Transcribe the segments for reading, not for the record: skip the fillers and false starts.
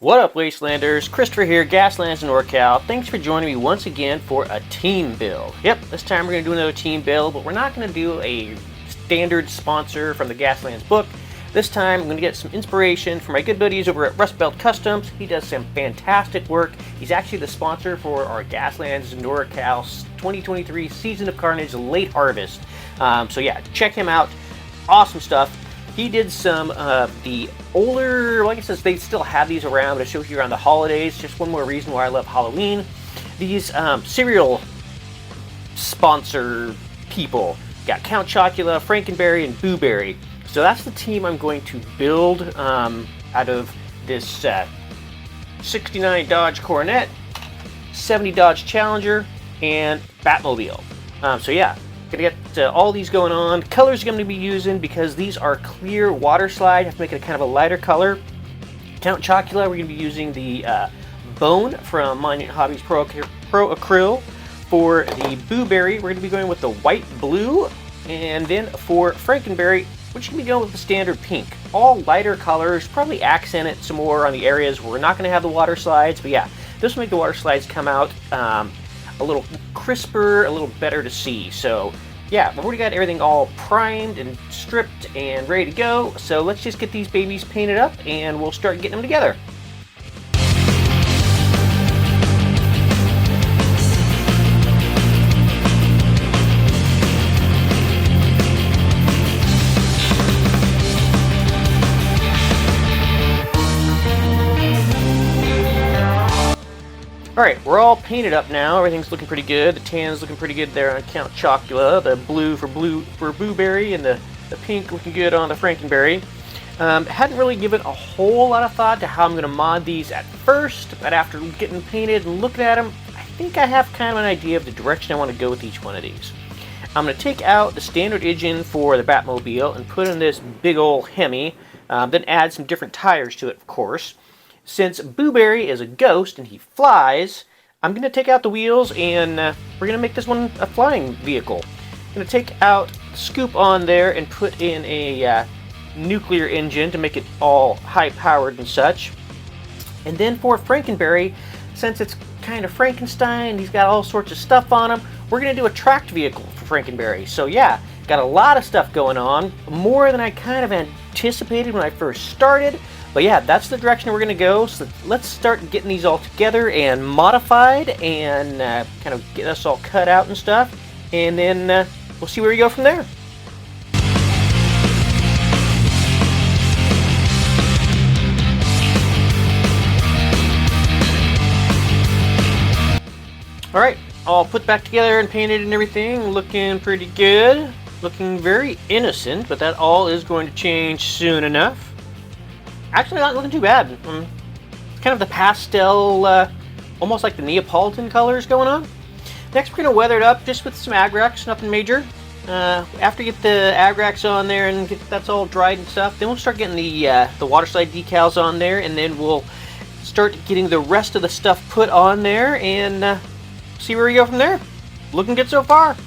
What up, Wastelanders? Christopher here, Gaslands in NorCal. Thanks for joining me once again for a team build. Yep, this time we're going to do another team build, but we're not going to do a standard sponsor from the Gaslands book. This time I'm going to get some inspiration from my good buddies over at Rust Belt Customs. He does some fantastic work. He's actually the sponsor for our Gaslands in NorCal 2023 Season of CARnage Late Harvest. So yeah, check him out. Awesome stuff. He did some of the older, like I said, they still have these around, but I show you around the holidays. Just one more reason why I love Halloween. These cereal sponsor people. Got Count Chocula, Frankenberry, and Blueberry. So that's the team I'm going to build out of this 69 Dodge Coronet, 70 Dodge Challenger, and Batmobile. So yeah. Gonna get all these going on. Colors I'm going to be using because these are clear Waterslide. Have to make it a kind of a lighter color. Count Chocula, we're going to be using the Bone from Hobbies Pro Acryl. For the Blueberry, we're going to be going with the white blue. And then for Frankenberry, we're just going to be going with the standard pink. All lighter colors, probably accent it some more on the areas where we're not going to have the water slides. But yeah, this will make the water slides come out a little crisper, a little better to see. So yeah, we've already got everything all primed and stripped and ready to go. So let's just get these babies painted up and we'll start getting them together. Alright, we're all painted up now. Everything's looking pretty good. The tan's looking pretty good there on Count Chocula. The blue for Blueberry and the pink looking good on the Frankenberry. Hadn't really given a whole lot of thought to how I'm going to mod these at first, but after getting painted and looking at them, I think I have kind of an idea of the direction I want to go with each one of these. I'm going to take out the standard engine for the Batmobile and put in this big old Hemi, then add some different tires to it, of course. Since Blueberry is a ghost and he flies, I'm going to take out the wheels and we're going to make this one a flying vehicle. I'm going to take out the scoop on there and put in a nuclear engine to make it all high-powered and such. And then for Frankenberry, since it's kind of Frankenstein, he's got all sorts of stuff on him, we're going to do a tracked vehicle for Frankenberry. So yeah, got a lot of stuff going on, more than I kind of anticipated when I first started. But yeah, that's the direction we're going to go, so let's start getting these all together and modified and kind of get us all cut out and stuff, and then we'll see where we go from there. Alright, all put back together and painted and everything, looking pretty good, looking very innocent, but that all is going to change soon enough. Actually, not looking too bad. It's kind of the pastel, almost like the Neapolitan colors going on. Next, we're going to weather it up just with some Agrax, nothing major. After you get the Agrax on there and that's all dried and stuff, then we'll start getting the Waterslide decals on there, and then we'll start getting the rest of the stuff put on there and see where we go from there. Looking good so far.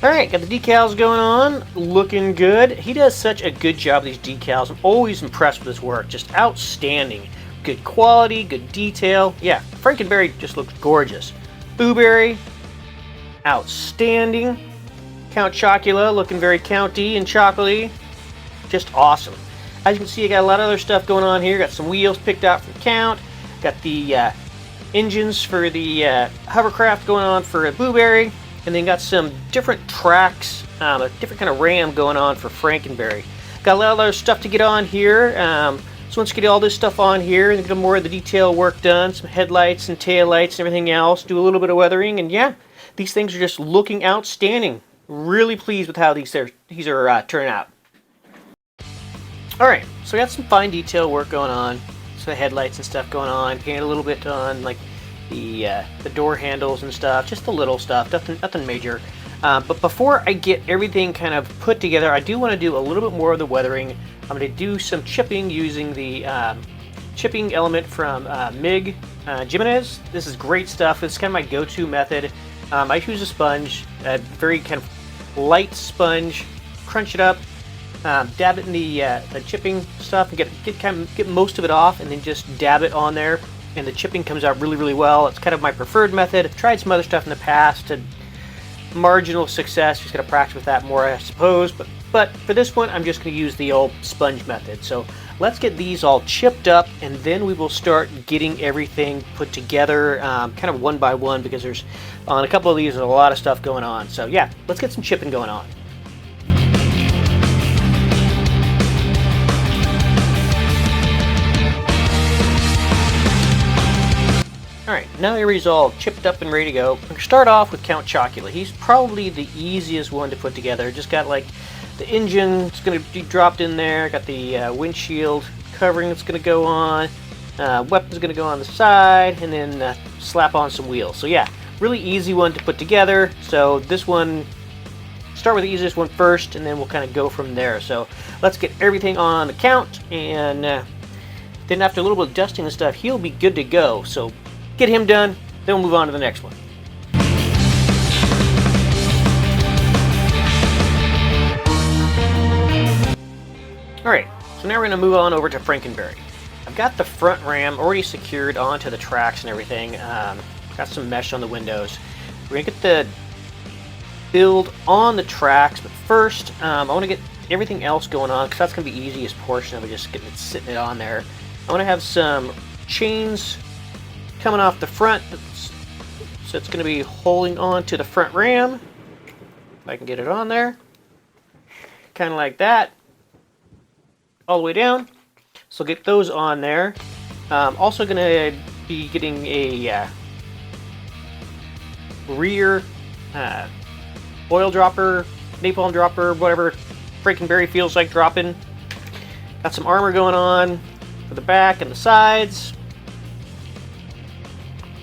Alright, got the decals going on, looking good. He does such a good job with these decals. I'm always impressed with his work, just outstanding. Good quality, good detail. Yeah, Frankenberry just looks gorgeous. Blueberry, outstanding. Count Chocula, looking very county and chocolatey. Just awesome. As you can see, I got a lot of other stuff going on here. Got some wheels picked out from Count. Got the engines for the hovercraft going on for Blueberry. And then got some different tracks, a different kind of ram going on for Frankenberry. Got a lot of other stuff to get on here. So once you get all this stuff on here and get more of the detail work done, some headlights and taillights and everything else, do a little bit of weathering, and yeah, these things are just looking outstanding. Really pleased with how these are turning out. Alright, so we got some fine detail work going on. Some headlights and stuff going on. Painted a little bit on like the door handles and stuff, just the little stuff, nothing major. But before I get everything kind of put together, I do want to do a little bit more of the weathering. I'm going to do some chipping using the chipping element from MIG Jimenez. This is great stuff. It's kind of my go-to method. I use a sponge, a very kind of light sponge, crunch it up, dab it in the chipping stuff, and get most of it off, and then just dab it on there, and the chipping comes out really, really well. It's kind of my preferred method. I've tried some other stuff in the past, and marginal success. Just got to practice with that more, I suppose. But for this one, I'm just going to use the old sponge method. So let's get these all chipped up, and then we will start getting everything put together, kind of one by one, because there's on a couple of these, there's a lot of stuff going on. So yeah, let's get some chipping going on. Alright, now everybody's all chipped up and ready to go. I'm going to start off with Count Chocula. He's probably the easiest one to put together. Just got like the engine, it's going to be dropped in there. Got the windshield covering that's going to go on. Weapon's going to go on the side, and then slap on some wheels. So yeah, really easy one to put together. So this one, start with the easiest one first, and then we'll kind of go from there. So let's get everything on the Count, and then after a little bit of dusting and stuff, he'll be good to go. So get him done, then we'll move on to the next one. Alright, so now we're going to move on over to Frankenberry. I've got the front ram already secured onto the tracks and everything. Got some mesh on the windows. We're going to get the build on the tracks, but first I want to get everything else going on, because that's going to be the easiest portion of it, just getting it, sitting it on there. I want to have some chains coming off the front, so it's going to be holding on to the front ram. If I can get it on there, kind of like that, all the way down. So get those on there. Also going to be getting a rear oil dropper, napalm dropper, whatever Frankenberry feels like dropping. Got some armor going on for the back and the sides.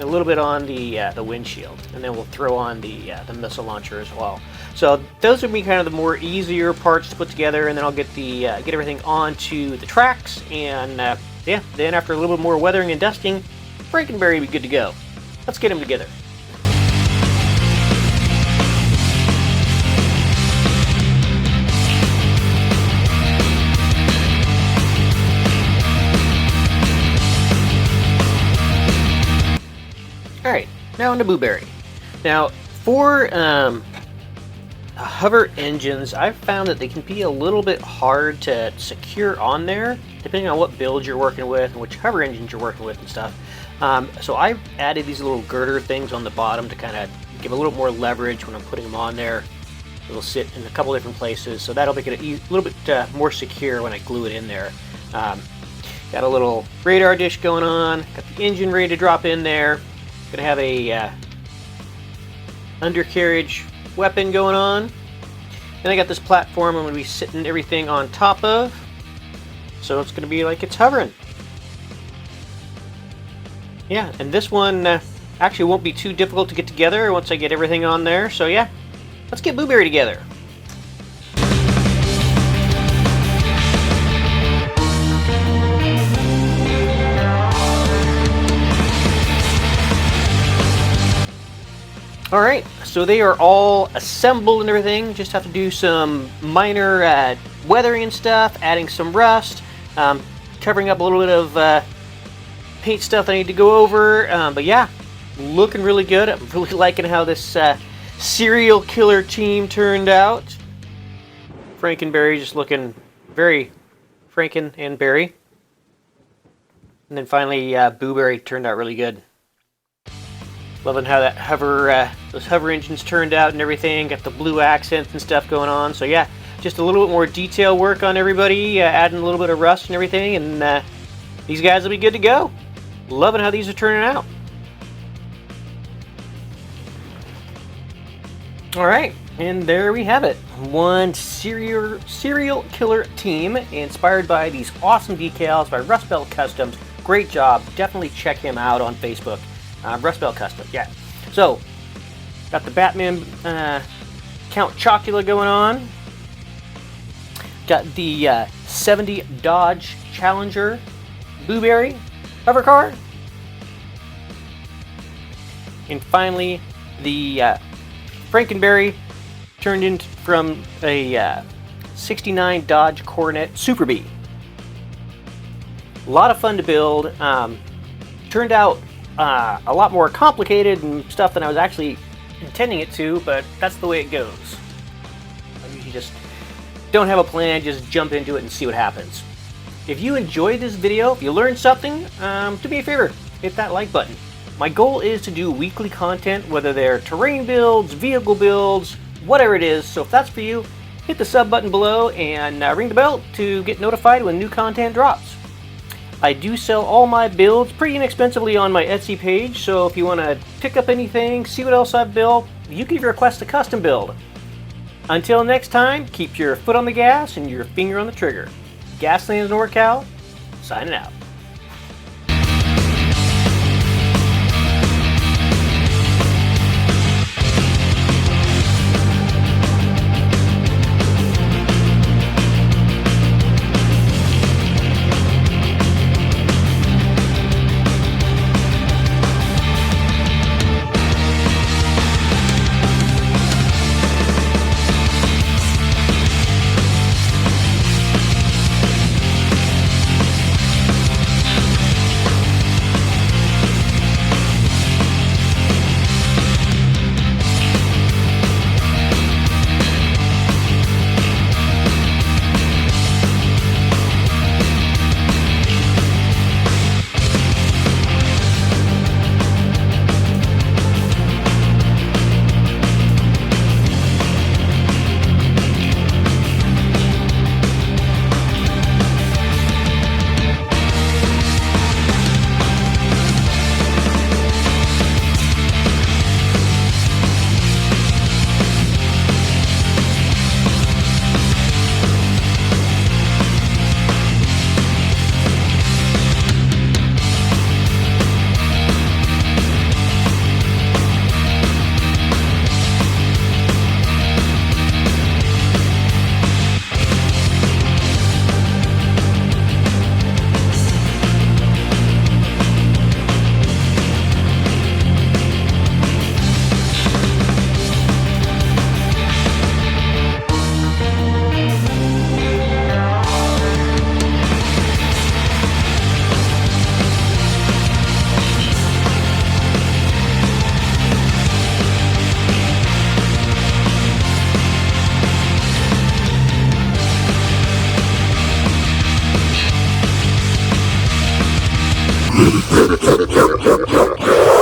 A little bit on the windshield, and then we'll throw on the missile launcher as well. So those would be kind of the more easier parts to put together, and then I'll get the get everything onto the tracks, and yeah, then after a little bit more weathering and dusting, Frankenberry will be good to go. Let's get them together. Alright, now into Blueberry. Now, for hover engines, I've found that they can be a little bit hard to secure on there, depending on what build you're working with and which hover engines you're working with and stuff. So I've added these little girder things on the bottom to kind of give a little more leverage when I'm putting them on there. It'll sit in a couple different places, so that'll make it a little bit more secure when I glue it in there. Got a little radar dish going on, got the engine ready to drop in there. Gonna have a undercarriage weapon going on. Then I got this platform I'm gonna be sitting everything on top of. So it's gonna be like it's hovering. Yeah, and this one actually won't be too difficult to get together once I get everything on there. So yeah, let's get Blueberry together. Alright, so they are all assembled and everything. Just have to do some minor weathering and stuff, adding some rust, covering up a little bit of paint stuff I need to go over. But yeah, looking really good. I'm really liking how this serial killer team turned out. Frankenberry just looking very Franken and Berry. And then finally, Blueberry turned out really good. Loving how that those hover engines turned out and everything. Got the blue accents and stuff going on. So yeah, just a little bit more detail work on everybody, adding a little bit of rust and everything, and these guys will be good to go. Loving how these are turning out. All right, and there we have it. One serial killer team inspired by these awesome decals by Rust Belt Customs. Great job. Definitely check him out on Facebook. Rust Belt Custom, yeah. So, got the Batman Count Chocula going on. Got the 70 Dodge Challenger Blueberry hover car. And finally, the Frankenberry turned in from a 69 Dodge Coronet Super Bee. A lot of fun to build. Turned out a lot more complicated and stuff than I was actually intending it to, but that's the way it goes. I usually just don't have a plan, just jump into it and see what happens. If you enjoyed this video, if you learned something, do me a favor, hit that like button. My goal is to do weekly content, whether they're terrain builds, vehicle builds, whatever it is. So if that's for you, hit the sub button below and ring the bell to get notified when new content drops. I do sell all my builds pretty inexpensively on my Etsy page, so if you want to pick up anything, see what else I've built, you can request a custom build. Until next time, keep your foot on the gas and your finger on the trigger. Gaslands NorCal, signing out. Yeah.